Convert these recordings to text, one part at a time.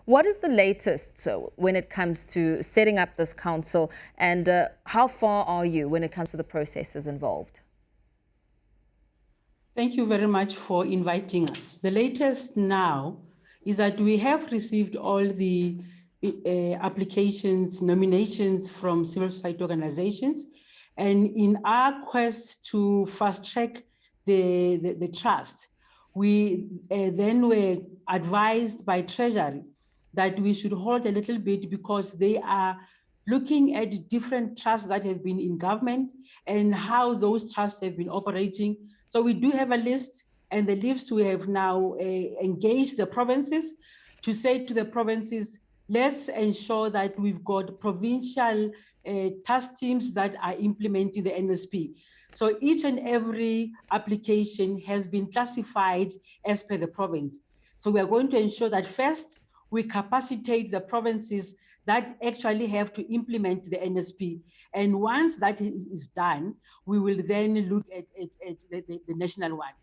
What is the latest when it comes to setting up this council, and how far are you when it comes to the processes involved? Thank you very much for inviting us. The latest now is that we have received all the applications, nominations from civil society organizations. And in our quest to fast track the trust, we then were advised by Treasury that we should hold a little bit because they are looking at different trusts that have been in government and how those trusts have been operating. So we do have a list, and the list we have now engaged the provinces to say to the provinces, let's ensure that we've got provincial task teams that are implementing the NSP. So each and every application has been classified as per the province. So we are going to ensure that first, we capacitate the provinces that actually have to implement the NSP. And once that is done, we will then look at the national one.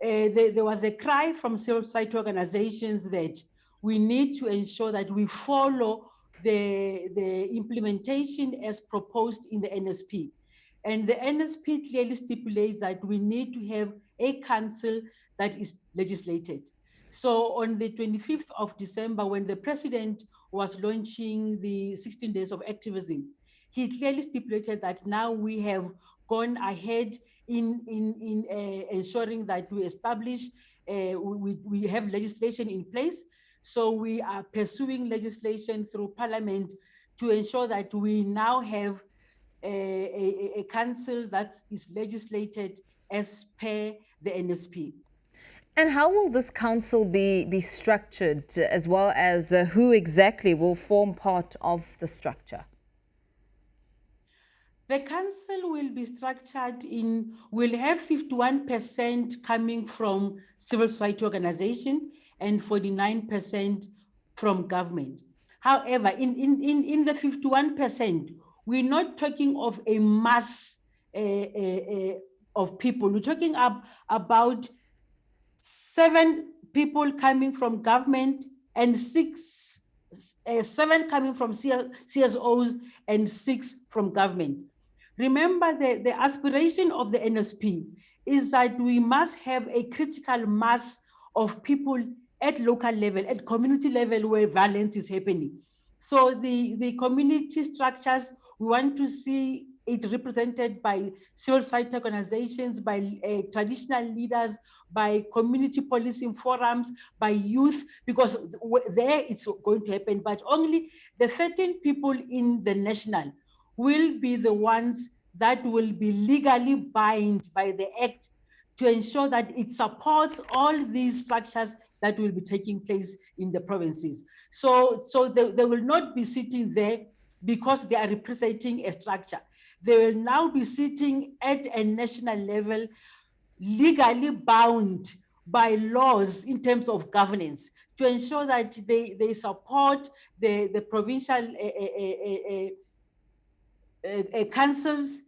There was a cry from civil society organizations that we need to ensure that we follow the implementation as proposed in the NSP. And the NSP clearly stipulates that we need to have a council that is legislated. So on the 25th of December, when the president was launching the 16 days of activism, he clearly stipulated that now we have gone ahead in ensuring that we establish, we have legislation in place. So we are pursuing legislation through Parliament to ensure that we now have a council that is legislated as per the NSP. And how will this council be structured, as well as who exactly will form part of the structure? The council will be structured will have 51% coming from civil society organization and 49% from government. However, in the 51%, we're not talking of a mass of people. We're talking about 7 people coming from government and 7 coming from CSOs and 6 from government. Remember, the aspiration of the NSP is that we must have a critical mass of people at local level, at community level where violence is happening. So the community structures, we want to see it represented by civil society organizations, by traditional leaders, by community policing forums, by youth, because there it's going to happen. But only the 13 people in the national will be the ones that will be legally bound by the Act to ensure that it supports all these structures that will be taking place in the provinces. So they will not be sitting there because they are representing a structure. They will now be sitting at a national level, legally bound by laws in terms of governance to ensure that they support the provincial councils.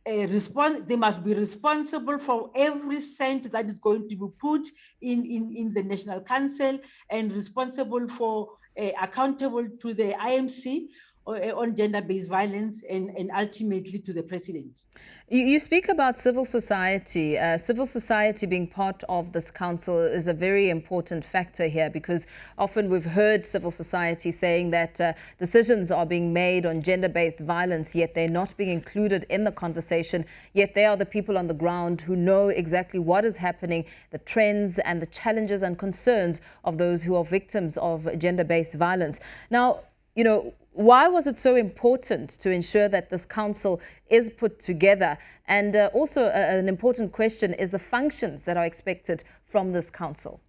They must be responsible for every cent that is going to be put in the National Council, and responsible for accountable to the IMC on gender-based violence, and ultimately to the president. You speak about civil society. Civil society being part of this council is a very important factor here, because often we've heard civil society saying that decisions are being made on gender-based violence, yet they're not being included in the conversation, yet they are the people on the ground who know exactly what is happening, the trends and the challenges and concerns of those who are victims of gender-based violence. Now, why was it so important to ensure that this council is put together? And also an important question is the functions that are expected from this council.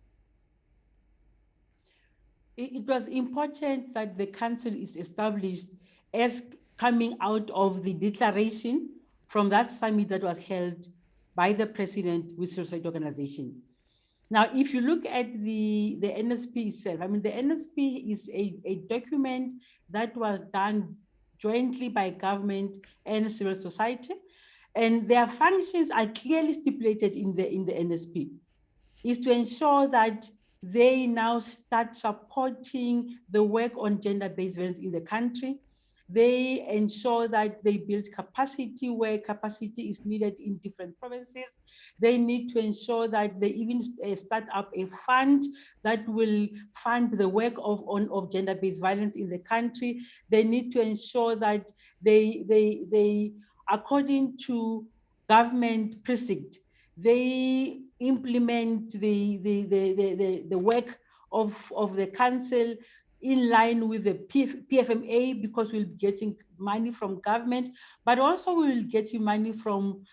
It was important that the council is established as coming out of the declaration from that summit that was held by the president with civil society organization. Now, if you look at the NSP itself, I mean, the NSP is a document that was done jointly by government and civil society, and their functions are clearly stipulated in the NSP, is to ensure that they now start supporting the work on gender-based violence in the country. They ensure that they build capacity where capacity is needed in different provinces. They need to ensure that they even start up a fund that will fund the work of gender-based violence in the country. They need to ensure that they according to government precinct, they implement the work of the council in line with the PFMA, because we'll be getting money from government, but also we will get money from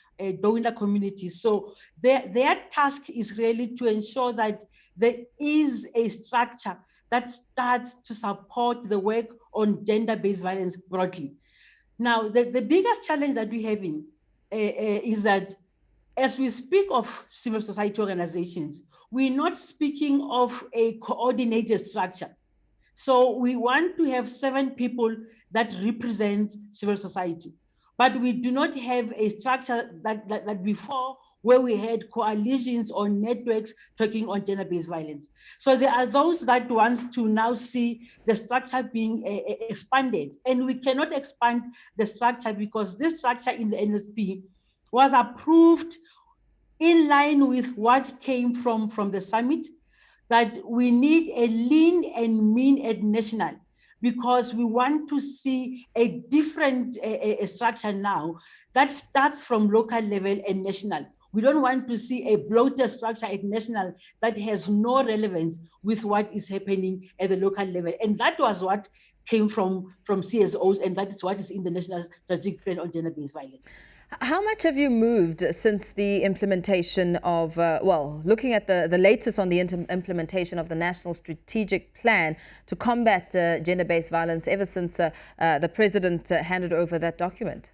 donor communities. So their task is really to ensure that there is a structure that starts to support the work on gender-based violence broadly. Now, the biggest challenge that we're having is that as we speak of civil society organizations, we're not speaking of a coordinated structure. So we want to have 7 people that represent civil society, but we do not have a structure that before, where we had coalitions or networks talking on gender-based violence. So there are those that wants to now see the structure being expanded, and we cannot expand the structure because this structure in the NSP was approved in line with what came from the summit, that we need a lean and mean at national, because we want to see a different structure now that starts from local level and national. We don't want to see a bloated structure at national that has no relevance with what is happening at the local level. And that was what came from CSOs, and that is what is in the National Strategic Plan on Gender-Based Violence. How much have you moved since the implementation of, looking at the latest on the implementation of the National Strategic Plan to combat gender-based violence ever since the President handed over that document?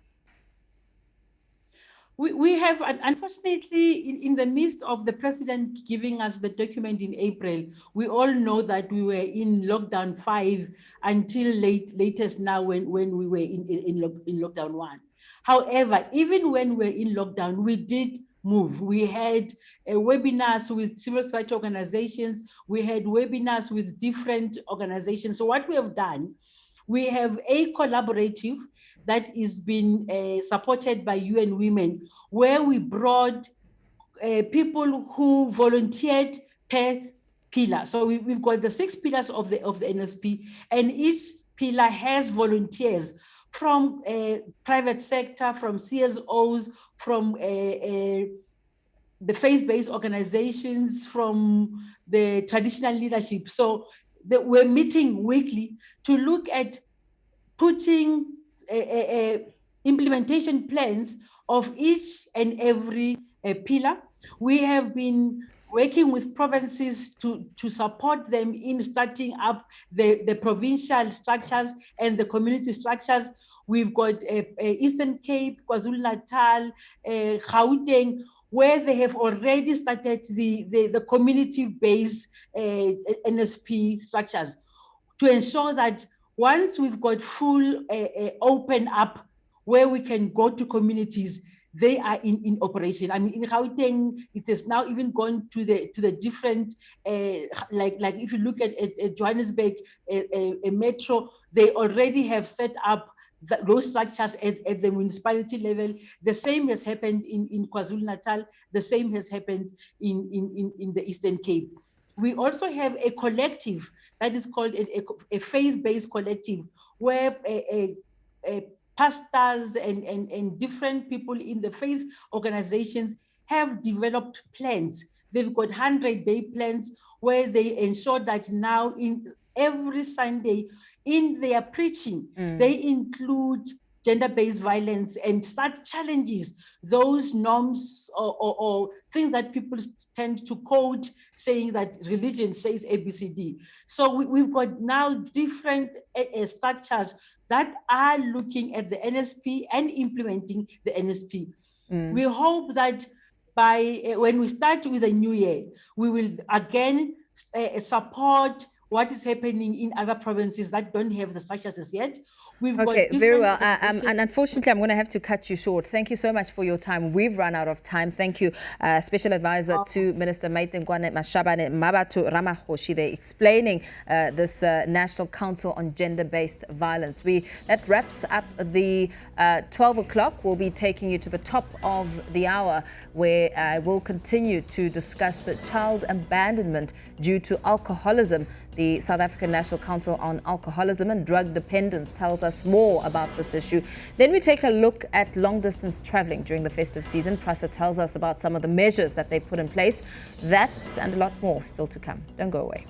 We have, unfortunately, in the midst of the President giving us the document in April, we all know that we were in lockdown 5 until latest now when we were in lockdown 1. However, even when we're in lockdown, we did move. We had webinars with civil society organizations. We had webinars with different organizations. So what we have done, we have a collaborative that is being supported by UN Women, where we brought people who volunteered per pillar. So we've got the 6 pillars of the NSP, and each pillar has volunteers from private sector, from CSOs, from the faith-based organizations, from the traditional leadership. So we're meeting weekly to look at putting implementation plans of each and every pillar. We have been working with provinces to support them in starting up the provincial structures and the community structures. We've got Eastern Cape, KwaZulu-Natal, Gauteng, where they have already started the community-based NSP structures, to ensure that once we've got full open up where we can go to communities, they are in operation. I mean, in Gauteng, it has now even gone to the different, like if you look at Johannesburg, a metro, they already have set up those structures at the municipality level. The same has happened in KwaZulu-Natal. The same has happened in the Eastern Cape. We also have a collective that is called a faith-based collective, where pastors and different people in the faith organizations have developed plans. They've got 100-day plans where they ensure that now in every Sunday in their preaching, they include gender-based violence and start challenges those norms or things that people tend to quote, saying that religion says ABCD. So we've got now different structures that are looking at the NSP and implementing the NSP. We hope that by when we start with the new year, we will again support what is happening in other provinces that don't have the structures as yet. We've Okay, got very different well. organizations. And unfortunately, I'm going to have to cut you short. Thank you so much for your time. We've run out of time. Thank you, Special Advisor to Minister Mmabatho Ramagoshi. They're explaining this National Council on Gender-Based Violence. That wraps up the 12 o'clock. We'll be taking you to the top of the hour, where we'll continue to discuss child abandonment due to alcoholism. The South African National Council on Alcoholism and Drug Dependence tells us more about this issue. Then we take a look at long-distance traveling during the festive season. Prasa tells us about some of the measures that they put in place. That and a lot more still to come. Don't go away.